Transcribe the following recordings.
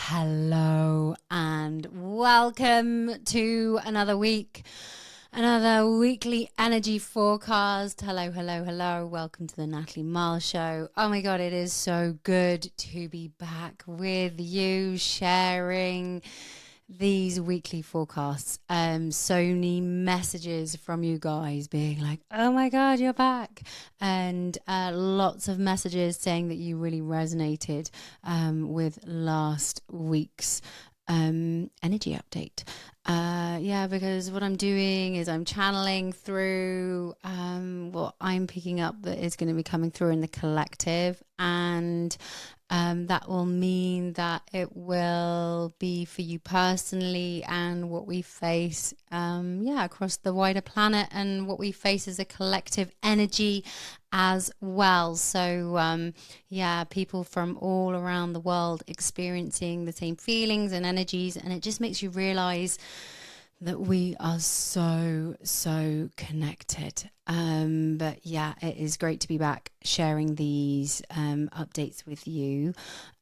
Hello and welcome to another week, another weekly energy forecast. Hello. Welcome to the Natalie Miles show. Oh my God, it is so good to be back with you, sharing these weekly forecasts. So many messages from you guys being like, oh my God, you're back. And lots of messages saying that you really resonated with last week's energy update. Because what I'm doing is I'm channeling through what I'm picking up that is going to be coming through in the collective, and that will mean that it will be for you personally and what we face across the wider planet and what we face as a collective energy as well. So people from all around the world experiencing the same feelings and energies, and it just makes you realize that we are so connected. It is great to be back sharing these updates with you.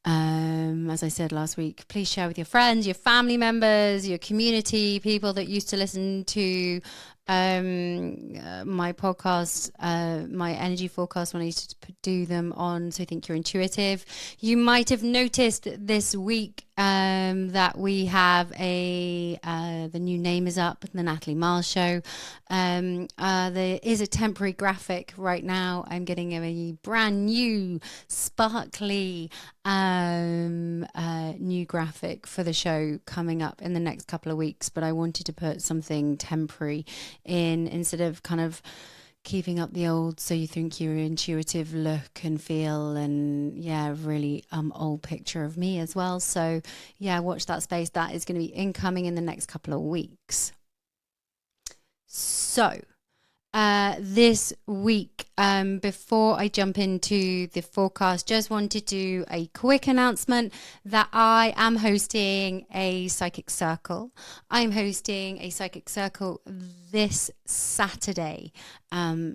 As I said last week, please share with your friends, your family members, your community, people that used to listen to my podcast, my energy forecast when I used to do them on So Think You're Intuitive. You might have noticed this week that we have the new name is up, the Natalie Miles show. There is a temporary graphic right now. I'm getting a brand new sparkly new graphic for the show coming up in the next couple of weeks, but I wanted to put something temporary in instead of kind of keeping up the old So You Think You're Intuitive look and feel, and really old picture of me as well. So watch that space. That is going to be incoming in the next couple of weeks. So this week, before I jump into the forecast, just wanted to do a quick announcement that I am hosting a psychic circle. I'm hosting a psychic circle this Saturday.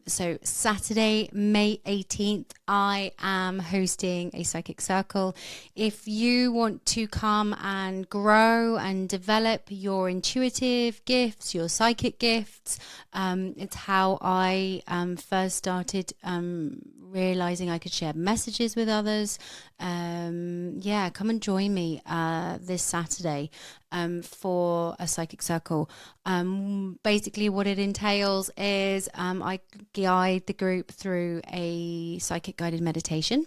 So Saturday, May 18th, I am hosting a psychic circle. If you want to come and grow and develop your intuitive gifts, your psychic gifts, it's how I first started realizing I could share messages with others. Come and join me this Saturday for a psychic circle. Basically what it entails is I guide the group through a psychic guided meditation,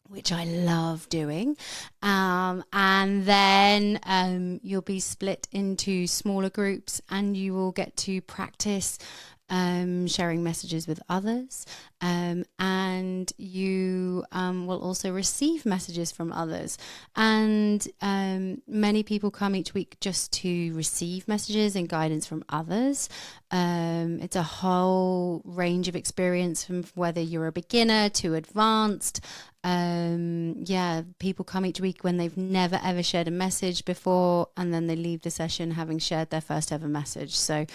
which I love doing. And then you'll be split into smaller groups and you will get to practice sharing messages with others, and you will also receive messages from others. And many people come each week just to receive messages and guidance from others. It's a whole range of experience, from whether you're a beginner to advanced. People come each week when they've never ever shared a message before, and then they leave the session having shared their first ever message. So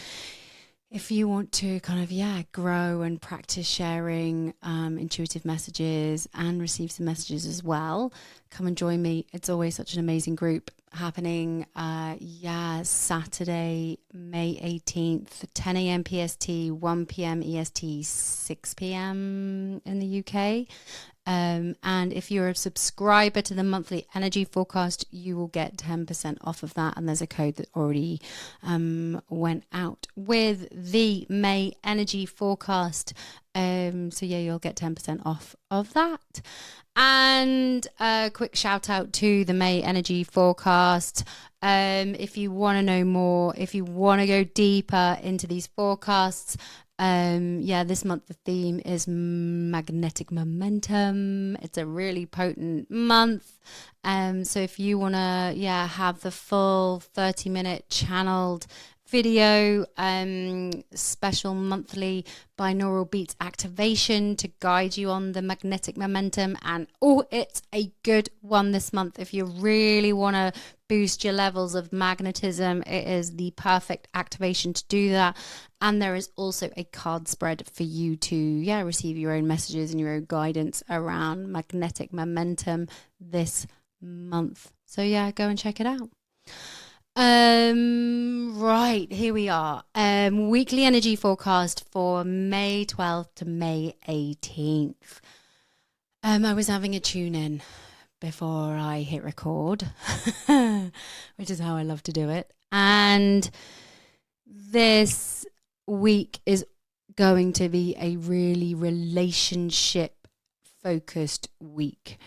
if you want to kind of, grow and practice sharing intuitive messages and receive some messages as well, come and join me. It's always such an amazing group happening. Saturday, May 18th, 10 a.m. PST, 1 p.m. EST, 6 p.m. in the UK. And if you're a subscriber to the monthly energy forecast, you will get 10% off of that. And there's a code that already went out with the May energy forecast. You'll get 10% off of that. And a quick shout out to the May energy forecast. If you want to know more, if you want to go deeper into these forecasts, this month the theme is magnetic momentum. It's a really potent month. So if you want to have the full 30-minute channeled video special monthly binaural beats activation to guide you on the magnetic momentum, and it's a good one this month. If you really want to boost your levels of magnetism, it is the perfect activation to do that. And there is also a card spread for you to receive your own messages and your own guidance around magnetic momentum this month. So yeah, go and check it out. Right, here we are. Weekly energy forecast for May 12th to May 18th. I was having a tune in before I hit record, which is how I love to do it. And this week is going to be a really relationship focused week.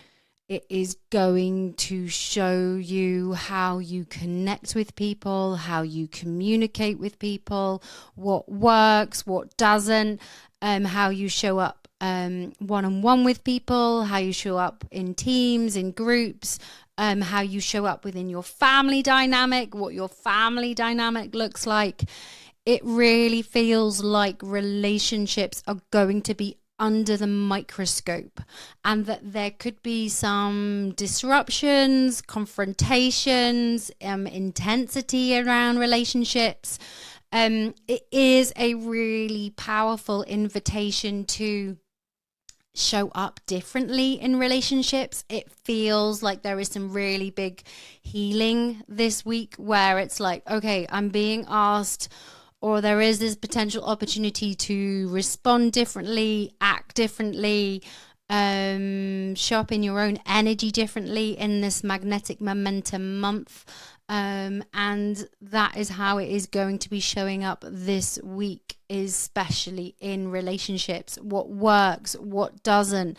It is going to show you how you connect with people, how you communicate with people, what works, what doesn't, how you show up one-on-one with people, how you show up in teams, in groups, how you show up within your family dynamic, what your family dynamic looks like. It really feels like relationships are going to be under the microscope, and that there could be some disruptions, confrontations, intensity around relationships. It is a really powerful invitation to show up differently in relationships. It feels like there is some really big healing this week where it's like, okay, I'm being asked, or there is this potential opportunity to respond differently, act differently, show up in your own energy differently in this magnetic momentum month. And that is how it is going to be showing up this week, especially in relationships. What works, what doesn't.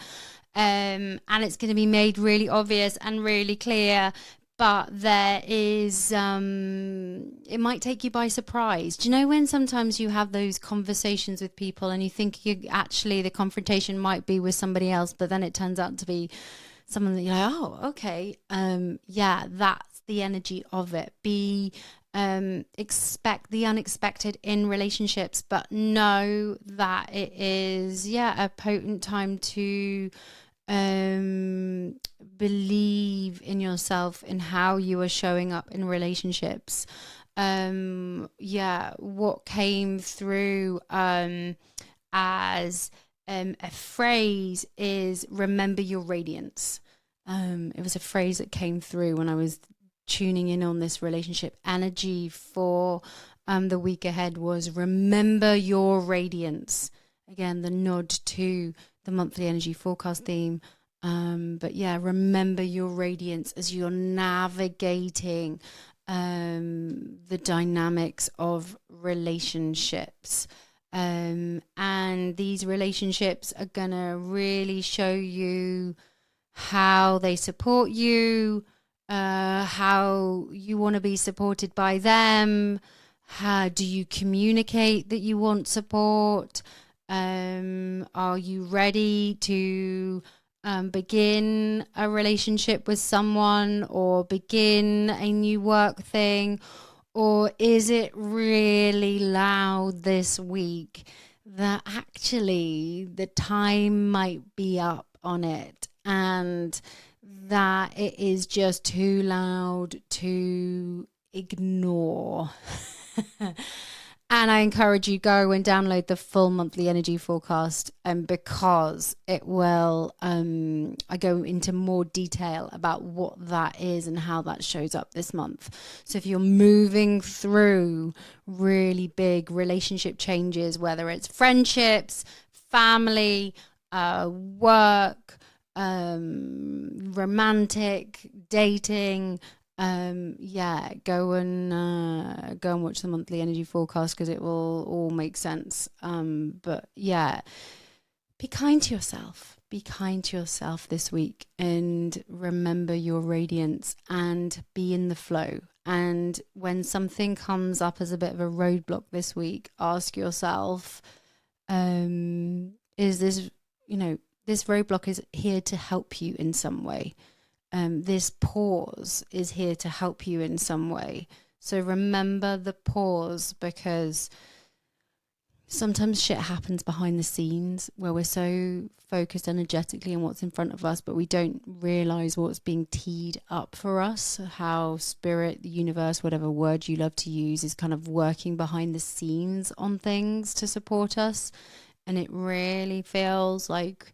And it's going to be made really obvious and really clear. But there is, it might take you by surprise. Do you know when sometimes you have those conversations with people and you think actually the confrontation might be with somebody else, but then it turns out to be someone that you're like, oh, okay. Yeah, that's the energy of it. Expect the unexpected in relationships, but know that it is, a potent time to believe in yourself, in how you are showing up in relationships. What came through as a phrase is remember your radiance. It was a phrase that came through when I was tuning in on this relationship energy for the week ahead was remember your radiance. Again, the nod to the monthly energy forecast theme. Remember your radiance as you're navigating the dynamics of relationships. And these relationships are going to really show you how they support you, how you want to be supported by them. How do you communicate that you want support? Are you ready to begin a relationship with someone or begin a new work thing? Or is it really loud this week that actually the time might be up on it and that it is just too loud to ignore? And I encourage you, go and download the full monthly energy forecast because it will, I go into more detail about what that is and how that shows up this month. So if you're moving through really big relationship changes, whether it's friendships, family, work, romantic, dating, go and watch the monthly energy forecast because it will all make sense. Be kind to yourself. Be kind to yourself this week and remember your radiance and be in the flow. And when something comes up as a bit of a roadblock this week, ask yourself, is this, this roadblock is here to help you in some way. This pause is here to help you in some way. So remember the pause, because sometimes shit happens behind the scenes where we're so focused energetically on what's in front of us, but we don't realize what's being teed up for us, how spirit, the universe, whatever word you love to use, is kind of working behind the scenes on things to support us. And it really feels like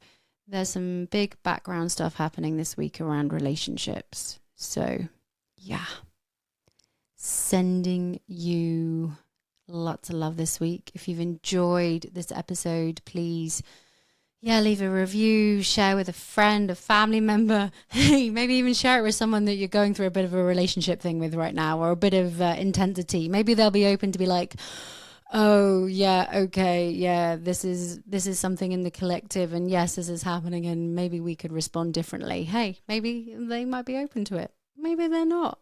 there's some big background stuff happening this week around relationships. So, yeah. Sending you lots of love this week. If you've enjoyed this episode, please, leave a review, share with a friend, a family member. Hey, maybe even share it with someone that you're going through a bit of a relationship thing with right now, or a bit of intensity. Maybe they'll be open to be like, oh yeah, okay, yeah, this is something in the collective, and yes, this is happening, and maybe we could respond differently. Hey, maybe they might be open to it, maybe they're not.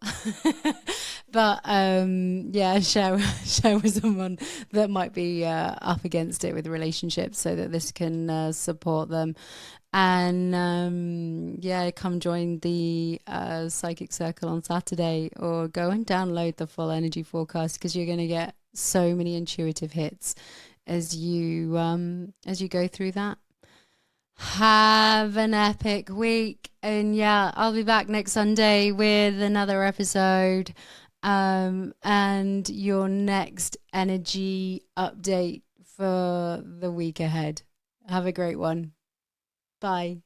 But share with someone that might be up against it with relationships, so that this can support them. And come join the psychic circle on Saturday, or go and download the full energy forecast, because you're going to get so many intuitive hits as you go through that. Have an epic week, and I'll be back next Sunday with another episode, and your next energy update for the week ahead. Have a great one. Bye.